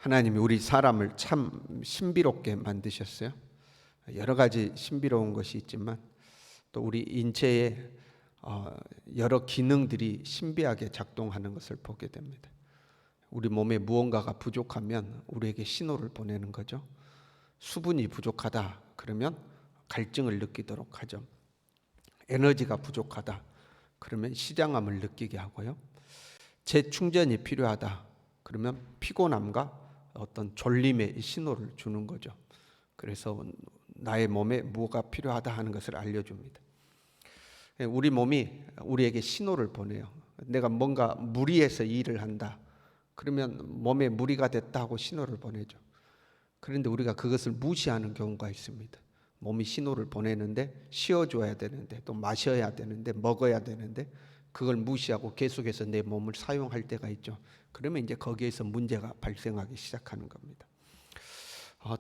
하나님이 우리 사람을 참 신비롭게 만드셨어요. 여러 가지 신비로운 것이 있지만 또 우리 인체에 여러 기능들이 신비하게 작동하는 것을 보게 됩니다. 우리 몸에 무언가가 부족하면 우리에게 신호를 보내는 거죠. 수분이 부족하다 그러면 갈증을 느끼도록 하죠. 에너지가 부족하다 그러면 시장함을 느끼게 하고요. 재충전이 필요하다 그러면 피곤함과 어떤 졸림의 신호를 주는 거죠. 그래서 나의 몸에 뭐가 필요하다 하는 것을 알려줍니다. 우리 몸이 우리에게 신호를 보내요. 내가 뭔가 무리해서 일을 한다 그러면 몸에 무리가 됐다 하고 신호를 보내죠. 그런데 우리가 그것을 무시하는 경우가 있습니다. 몸이 신호를 보내는데 쉬어줘야 되는데 또 마셔야 되는데 먹어야 되는데 그걸 무시하고 계속해서 내 몸을 사용할 때가 있죠. 그러면 이제 거기에서 문제가 발생하기 시작하는 겁니다.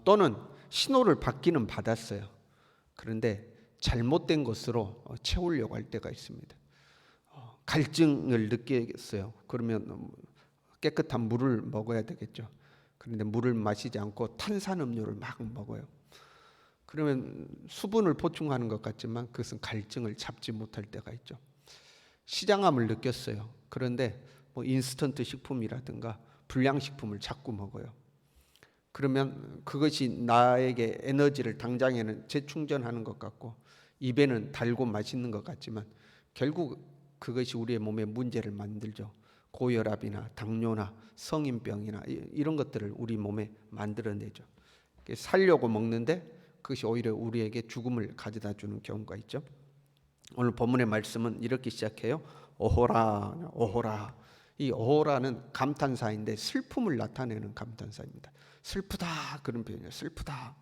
또는 신호를 받기는 받았어요. 그런데 잘못된 것으로 채우려고 할 때가 있습니다. 갈증을 느끼겠어요. 그러면 깨끗한 물을 먹어야 되겠죠. 그런데 물을 마시지 않고 탄산음료를 막 먹어요. 그러면 수분을 보충하는 것 같지만 그것은 갈증을 잡지 못할 때가 있죠. 시장함을 느꼈어요. 그런데 인스턴트 식품이라든가 불량식품을 자꾸 먹어요. 그러면 그것이 나에게 에너지를 당장에는 재충전하는 것 같고 입에는 달고 맛있는 것 같지만 결국 그것이 우리의 몸에 문제를 만들죠. 고혈압이나 당뇨나 성인병이나 이런 것들을 우리 몸에 만들어내죠. 살려고 먹는데 그것이 오히려 우리에게 죽음을 가져다 주는 경우가 있죠. 오늘 본문의 말씀은 이렇게 시작해요. 오호라, 오호라. 이 오호라는 감탄사인데 슬픔을 나타내는 감탄사입니다. 슬프다 그런 표현이에요. 슬프다.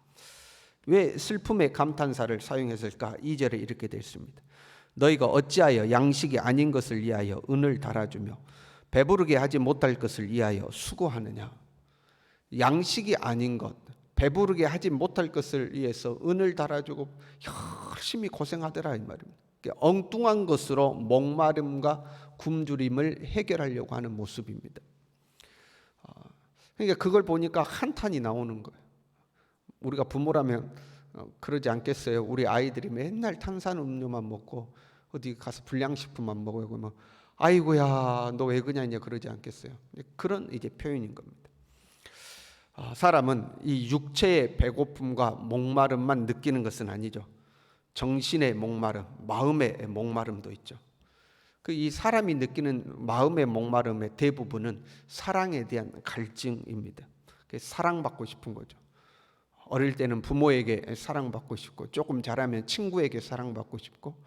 왜 슬픔의 감탄사를 사용했을까? 2절에 이렇게 되어 있습니다. 너희가 어찌하여 양식이 아닌 것을 위하여 은을 달아주며 배부르게 하지 못할 것을 위하여 수고하느냐. 양식이 아닌 것, 배부르게 하지 못할 것을 위해서 은을 달아주고 열심히 고생하더라 이 말입니다. 엉뚱한 것으로 목마름과 굶주림을 해결하려고 하는 모습입니다. 그러니까 그걸 보니까 한탄이 나오는 거예요. 우리가 부모라면 그러지 않겠어요? 우리 아이들이 맨날 탄산음료만 먹고 어디 가서 불량식품만 먹어요. 그러면 아이고야 너 왜 그러냐 그러지 않겠어요? 그런 이제 표현인 겁니다. 사람은 이 육체의 배고픔과 목마름만 느끼는 것은 아니죠. 정신의 목마름, 마음의 목마름도 있죠. 이 사람이 느끼는 마음의 목마름의 대부분은 사랑에 대한 갈증입니다. 사랑받고 싶은 거죠. 어릴 때는 부모에게 사랑받고 싶고 조금 자라면 친구에게 사랑받고 싶고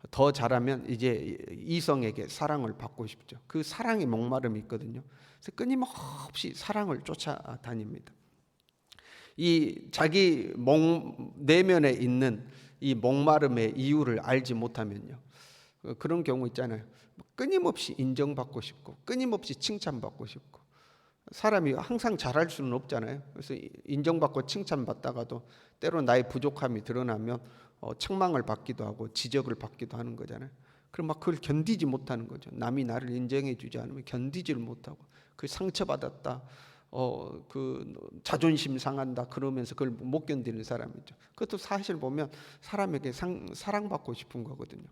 더 자라면 이제 이성에게 사랑을 받고 싶죠. 그 사랑의 목마름이 있거든요. 그래서 끊임없이 사랑을 쫓아다닙니다. 이 자기 내면에 있는 이 목마름의 이유를 알지 못하면요. 그런 경우 있잖아요. 끊임없이 인정받고 싶고 끊임없이 칭찬받고 싶고 사람이 항상 잘할 수는 없잖아요. 그래서 인정받고 칭찬받다가도 때로 나의 부족함이 드러나면 책망을 받기도 하고 지적을 받기도 하는 거잖아요. 그럼 막 그걸 견디지 못하는 거죠. 남이 나를 인정해 주지 않으면 견디지를 못하고 그 상처받았다. 그 자존심 상한다 그러면서 그걸 못 견디는 사람이죠. 그것도 사실 보면 사람에게 사랑받고 싶은 거거든요.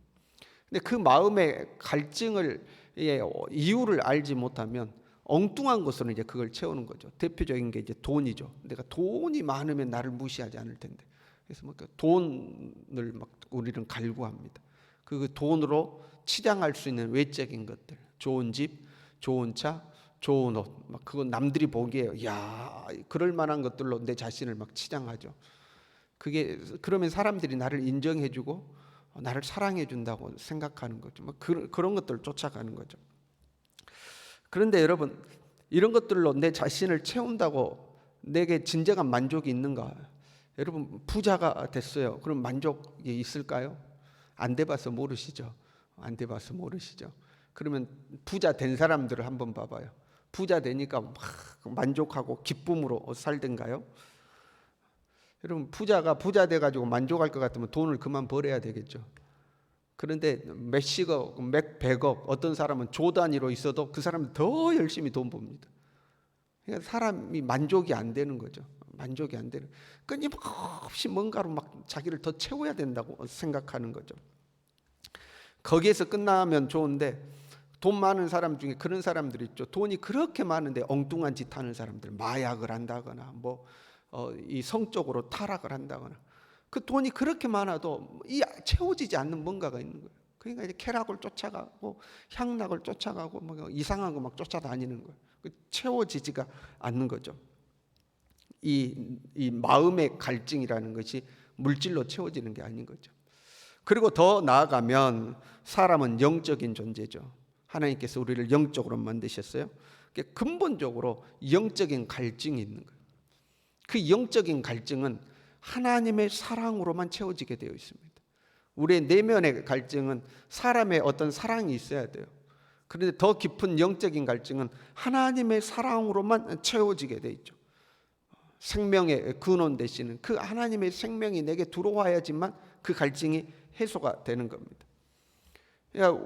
근데 그 마음의 갈증을 이유를 알지 못하면 엉뚱한 것으로 이제 그걸 채우는 거죠. 대표적인 게 이제 돈이죠. 내가 돈이 많으면 나를 무시하지 않을 텐데. 그래서 뭐 돈을 막 우리는 갈구합니다. 그 돈으로 치장할 수 있는 외적인 것들, 좋은 집, 좋은 차, 좋은 옷, 막 그건 남들이 보기에 야 그럴 만한 것들로 내 자신을 막 치장하죠. 그러면 사람들이 나를 인정해주고 나를 사랑해준다고 생각하는 거죠. 막 그런 것들을 쫓아가는 거죠. 그런데 여러분 이런 것들로 내 자신을 채운다고 내게 진정한 만족이 있는가? 여러분 부자가 됐어요. 그럼 만족이 있을까요? 안 돼봐서 모르시죠. 안 돼봐서 모르시죠. 그러면 부자 된 사람들을 한번 봐봐요. 부자 되니까 막 만족하고 기쁨으로 살던가요? 여러분 부자가 부자 돼가지고 만족할 것 같으면 돈을 그만 벌어야 되겠죠. 그런데 몇십억, 몇 백억 어떤 사람은 조 단위로 있어도 그 사람은 더 열심히 돈 법니다. 그러니까 사람이 만족이 안 되는 거죠. 만족이 안 되는. 끊임없이 뭔가로 막 자기를 더 채워야 된다고 생각하는 거죠. 거기에서 끝나면 좋은데 돈 많은 사람 중에 그런 사람들이 있죠. 돈이 그렇게 많은데 엉뚱한 짓 하는 사람들, 마약을 한다거나 이 성적으로 타락을 한다거나, 그 돈이 그렇게 많아도 채워지지 않는 뭔가가 있는 거예요. 그러니까 이제 쾌락을 쫓아가고 향락을 쫓아가고 이상한 거 막 쫓아다니는 거예요. 채워지지가 않는 거죠. 이 마음의 갈증이라는 것이 물질로 채워지는 게 아닌 거죠. 그리고 더 나아가면 사람은 영적인 존재죠. 하나님께서 우리를 영적으로 만드셨어요. 근본적으로 영적인 갈증이 있는 거예요. 그 영적인 갈증은 하나님의 사랑으로만 채워지게 되어 있습니다. 우리의 내면의 갈증은 사람의 어떤 사랑이 있어야 돼요. 그런데 더 깊은 영적인 갈증은 하나님의 사랑으로만 채워지게 되어 있죠. 생명의 근원 되시는 그 하나님의 생명이 내게 들어와야지만 그 갈증이 해소가 되는 겁니다.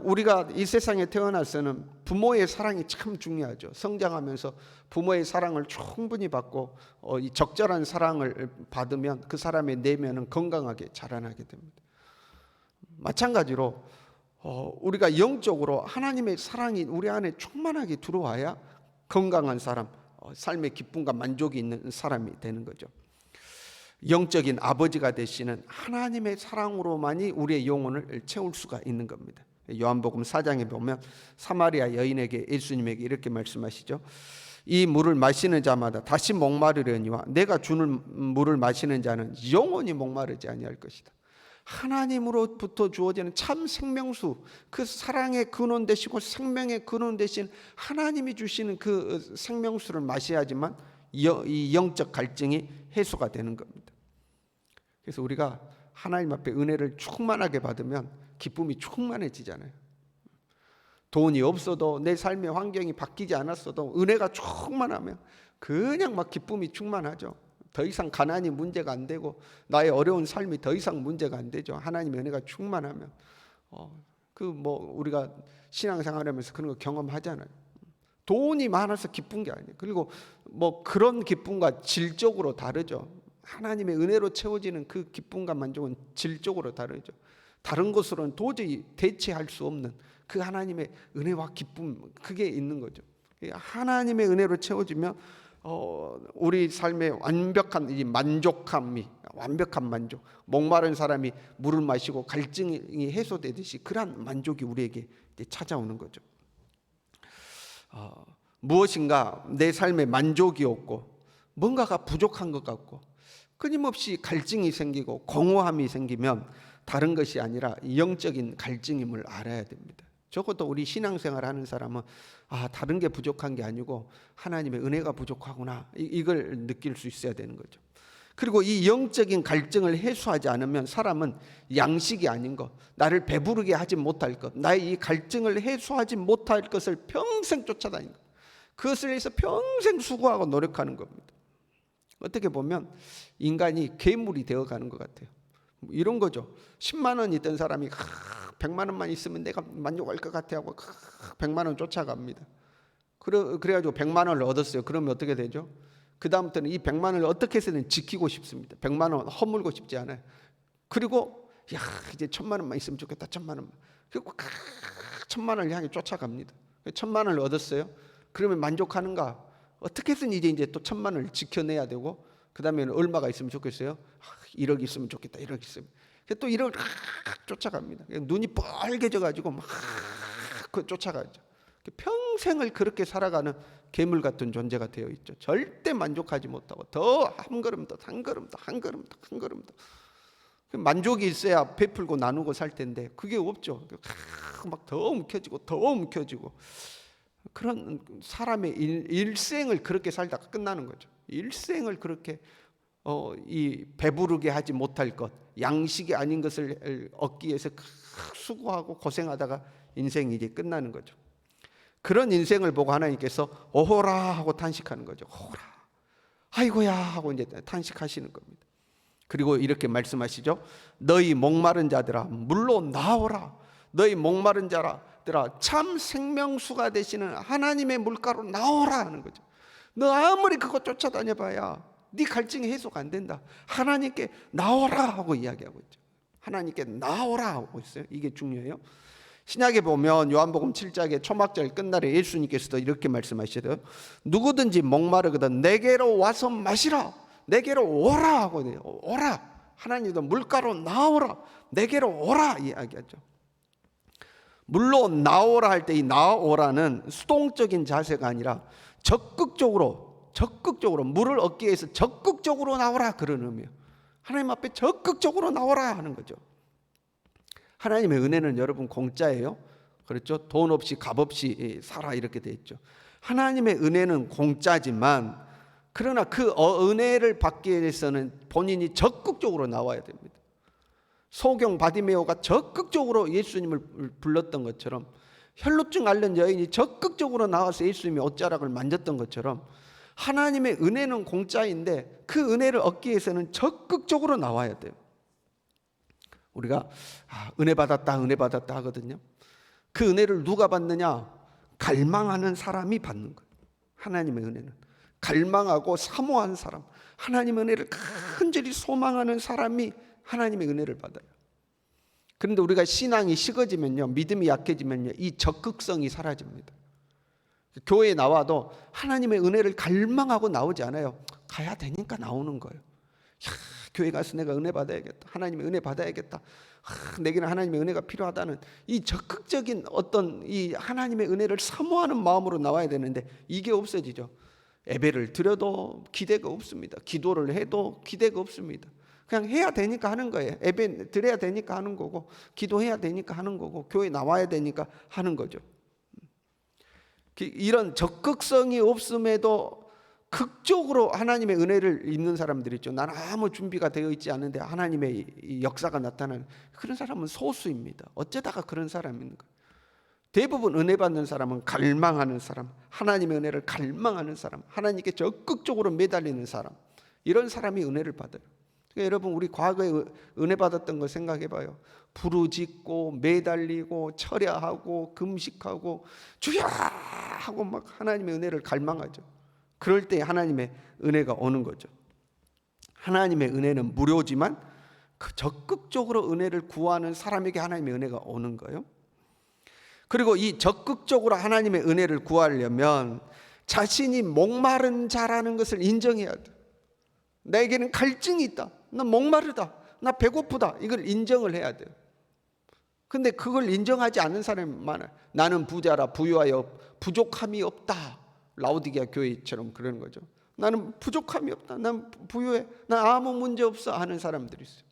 우리가 이 세상에 태어나서는 부모의 사랑이 참 중요하죠. 성장하면서 부모의 사랑을 충분히 받고 이 적절한 사랑을 받으면 그 사람의 내면은 건강하게 자라나게 됩니다. 마찬가지로 우리가 영적으로 하나님의 사랑이 우리 안에 충만하게 들어와야 건강한 사람, 삶의 기쁨과 만족이 있는 사람이 되는 거죠. 영적인 아버지가 되시는 하나님의 사랑으로만이 우리의 영혼을 채울 수가 있는 겁니다. 요한복음 4장에 보면 사마리아 여인에게 예수님에게 이렇게 말씀하시죠. 이 물을 마시는 자마다 다시 목마르려니와 내가 주는 물을 마시는 자는 영원히 목마르지 아니할 것이다. 하나님으로부터 주어지는 참 생명수, 그 사랑의 근원 되시고 생명의 근원 되신 하나님이 주시는 그 생명수를 마셔야지만 이 영적 갈증이 해소가 되는 겁니다. 그래서 우리가 하나님 앞에 은혜를 충만하게 받으면 기쁨이 충만해지잖아요. 돈이 없어도 내 삶의 환경이 바뀌지 않았어도 은혜가 충만하면 그냥 막 기쁨이 충만하죠. 더 이상 가난이 문제가 안 되고 나의 어려운 삶이 더 이상 문제가 안 되죠. 하나님의 은혜가 충만하면 우리가 신앙생활하면서 그런 거 경험하잖아요. 돈이 많아서 기쁜 게 아니에요. 그리고 그런 기쁨과 질적으로 다르죠. 하나님의 은혜로 채워지는 그 기쁨과 만족은 질적으로 다르죠. 다른 것으로는 도저히 대체할 수 없는 그 하나님의 은혜와 기쁨, 그게 있는 거죠. 하나님의 은혜로 채워지면 우리 삶의 완벽한 이 만족함이, 완벽한 만족, 목마른 사람이 물을 마시고 갈증이 해소되듯이 그러한 만족이 우리에게 찾아오는 거죠. 무엇인가 내 삶에 만족이 없고 뭔가가 부족한 것 같고 끊임없이 갈증이 생기고 공허함이 생기면 다른 것이 아니라 영적인 갈증임을 알아야 됩니다. 적어도 우리 신앙생활 하는 사람은 다른 게 부족한 게 아니고 하나님의 은혜가 부족하구나, 이걸 느낄 수 있어야 되는 거죠. 그리고 이 영적인 갈증을 해소하지 않으면 사람은 양식이 아닌 것, 나를 배부르게 하지 못할 것, 나의 이 갈증을 해소하지 못할 것을 평생 쫓아다니는 것, 그것을 위해서 평생 수고하고 노력하는 겁니다. 어떻게 보면 인간이 괴물이 되어가는 것 같아요. 이런 거죠. 10만 원 있던 사람이 100만 원만 있으면 내가 만족할 것 같아 하고 100만 원 쫓아갑니다. 그래가지고 100만 원을 얻었어요. 그러면 어떻게 되죠? 그 다음부터는 이 100만 원을 어떻게 해서든 지키고 싶습니다. 100만 원 허물고 싶지 않아요. 그리고 이제 1000만 원만 있으면 좋겠다. 1000만 원만. 그리고 1000만 원을 향해 쫓아갑니다. 1000만 원을 얻었어요. 그러면 만족하는가? 어떻게 해서든 이제 또 1000만 원을 지켜내야 되고, 그 다음에 얼마가 있으면 좋겠어요? 1억 있으면 좋겠다. 1억 있으면. 또 1억을 쫓아갑니다. 눈이 빨개져 가지고 막 쫓아가죠. 평생을 그렇게 살아가는 괴물 같은 존재가 되어 있죠. 절대 만족하지 못하고 더 한 걸음 더, 한 걸음 더, 한 걸음 더, 한 걸음 더. 만족이 있어야 베풀고 나누고 살 텐데 그게 없죠. 막 더 움켜쥐고 더 움켜쥐고, 그런 사람의 일생을 그렇게 살다가 끝나는 거죠. 일생을 그렇게 이 배부르게 하지 못할 것, 양식이 아닌 것을 얻기 위해서 수고하고 고생하다가 인생이 이제 끝나는 거죠. 그런 인생을 보고 하나님께서 오호라 하고 탄식하는 거죠. 오호라, 아이고야 하고 이제 탄식하시는 겁니다. 그리고 이렇게 말씀하시죠. 너희 목마른 자들아 물로 나오라. 너희 목마른 자들아 참 생명수가 되시는 하나님의 물가로 나오라 하는 거죠. 너 아무리 그거 쫓아다녀봐야 네 갈증이 해소가 안 된다. 하나님께 나오라 하고 이야기하고 있죠. 하나님께 나오라 하고 있어요. 이게 중요해요. 신약에 보면 요한복음 7장의 초막절 끝날에 예수님께서도 이렇게 말씀하시더라고요. 누구든지 목마르거든 내게로 와서 마시라. 내게로 오라 하고 해요. 오라. 하나님도 물가로 나오라. 내게로 오라 이야기하죠. 물로 나오라 할 때 이 나오라는 수동적인 자세가 아니라 적극적으로 물을 얻기 위해서 적극적으로 나오라 그런 의미예요. 하나님 앞에 적극적으로 나오라 하는 거죠. 하나님의 은혜는 여러분 공짜예요. 그렇죠? 돈 없이 값 없이 살아 이렇게 돼 있죠. 하나님의 은혜는 공짜지만 그러나 그 은혜를 받기 위해서는 본인이 적극적으로 나와야 됩니다. 소경 바디메오가 적극적으로 예수님을 불렀던 것처럼, 혈루증 앓는 여인이 적극적으로 나와서 예수님의 옷자락을 만졌던 것처럼, 하나님의 은혜는 공짜인데 그 은혜를 얻기 위해서는 적극적으로 나와야 돼요. 우리가 은혜 받았다 하거든요. 그 은혜를 누가 받느냐? 갈망하는 사람이 받는 거예요. 하나님의 은혜는 갈망하고 사모한 사람, 하나님의 은혜를 간절히 소망하는 사람이 하나님의 은혜를 받아요. 그런데 우리가 신앙이 식어지면요, 믿음이 약해지면요, 이 적극성이 사라집니다. 교회에 나와도 하나님의 은혜를 갈망하고 나오지 않아요. 가야 되니까 나오는 거예요. 교회 가서 내가 은혜 받아야겠다, 하나님의 은혜 받아야겠다, 내게는 하나님의 은혜가 필요하다는 이 적극적인 어떤 이 하나님의 은혜를 사모하는 마음으로 나와야 되는데 이게 없어지죠. 예배를 드려도 기대가 없습니다. 기도를 해도 기대가 없습니다. 그냥 해야 되니까 하는 거예요. 예배 드려야 되니까 하는 거고, 기도해야 되니까 하는 거고, 교회 나와야 되니까 하는 거죠. 이런 적극성이 없음에도 극적으로 하나님의 은혜를 입는 사람들이 있죠. 나는 아무 준비가 되어 있지 않은데 하나님의 역사가 나타나는 그런 사람은 소수입니다. 어쩌다가 그런 사람인가? 대부분 은혜 받는 사람은 갈망하는 사람, 하나님의 은혜를 갈망하는 사람, 하나님께 적극적으로 매달리는 사람, 이런 사람이 은혜를 받아요. 그러니까 여러분, 우리 과거에 은혜 받았던 거 생각해 봐요. 부르짖고 매달리고 철야하고 금식하고 주야 하고 막 하나님의 은혜를 갈망하죠. 그럴 때 하나님의 은혜가 오는 거죠. 하나님의 은혜는 무료지만 적극적으로 은혜를 구하는 사람에게 하나님의 은혜가 오는 거예요. 그리고 이 적극적으로 하나님의 은혜를 구하려면 자신이 목마른 자라는 것을 인정해야 돼. 나에게는 갈증이 있다, 나 목마르다, 나 배고프다, 이걸 인정을 해야 돼요. 근데 그걸 인정하지 않는 사람이 많아요. 나는 부자라 부유하여 부족함이 없다. 라오디게아 교회처럼 그러는 거죠. 나는 부족함이 없다, 난 부유해, 난 아무 문제 없어 하는 사람들이 있어요.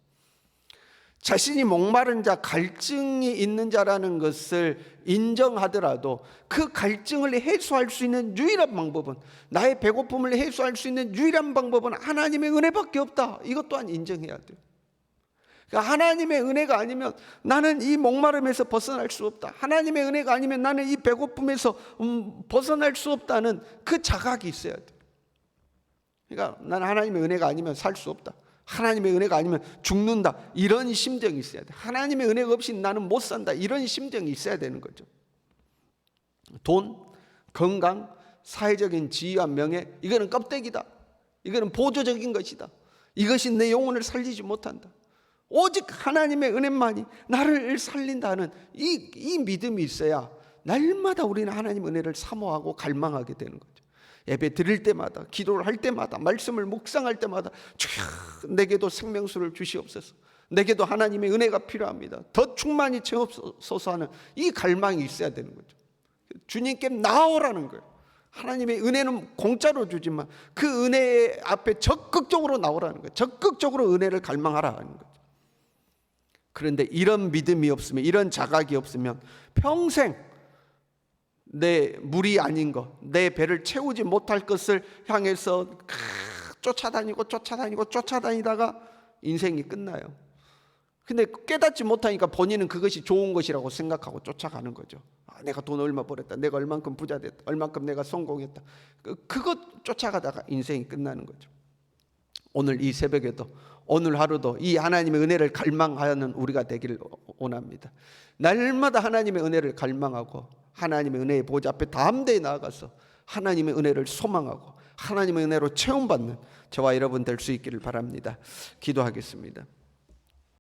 자신이 목마른 자, 갈증이 있는 자라는 것을 인정하더라도 그 갈증을 해소할 수 있는 유일한 방법은, 나의 배고픔을 해소할 수 있는 유일한 방법은 하나님의 은혜밖에 없다. 이것 또한 인정해야 돼요. 그러니까 하나님의 은혜가 아니면 나는 이 목마름에서 벗어날 수 없다, 하나님의 은혜가 아니면 나는 이 배고픔에서 벗어날 수 없다는 그 자각이 있어야 돼요. 그러니까 나는 하나님의 은혜가 아니면 살 수 없다, 하나님의 은혜가 아니면 죽는다, 이런 심정이 있어야 돼. 하나님의 은혜가 없이 나는 못 산다, 이런 심정이 있어야 되는 거죠. 돈, 건강, 사회적인 지위와 명예, 이거는 껍데기다, 이거는 보조적인 것이다, 이것이 내 영혼을 살리지 못한다. 오직 하나님의 은혜만이 나를 살린다는 이 믿음이 있어야 날마다 우리는 하나님의 은혜를 사모하고 갈망하게 되는 거죠. 예배 드릴 때마다, 기도를 할 때마다, 말씀을 묵상할 때마다 주여 내게도 생명수를 주시옵소서, 내게도 하나님의 은혜가 필요합니다, 더 충만히 채옵소서 하는 이 갈망이 있어야 되는 거죠. 주님께 나오라는 거예요. 하나님의 은혜는 공짜로 주지만 그 은혜 앞에 적극적으로 나오라는 거예요. 적극적으로 은혜를 갈망하라 하는 거죠. 그런데 이런 믿음이 없으면, 이런 자각이 없으면 평생 내 물이 아닌 것, 내 배를 채우지 못할 것을 향해서 쫓아다니다가 인생이 끝나요. 근데 깨닫지 못하니까 본인은 그것이 좋은 것이라고 생각하고 쫓아가는 거죠. 내가 돈 얼마 벌었다, 내가 얼만큼 부자 됐다, 얼만큼 내가 성공했다, 그것 쫓아가다가 인생이 끝나는 거죠. 오늘 이 새벽에도, 오늘 하루도 이 하나님의 은혜를 갈망하는 우리가 되기를 원합니다. 날마다 하나님의 은혜를 갈망하고 하나님의 은혜의 보좌 앞에 담대히 나아가서 하나님의 은혜를 소망하고 하나님의 은혜로 체험받는 저와 여러분 될 수 있기를 바랍니다. 기도하겠습니다.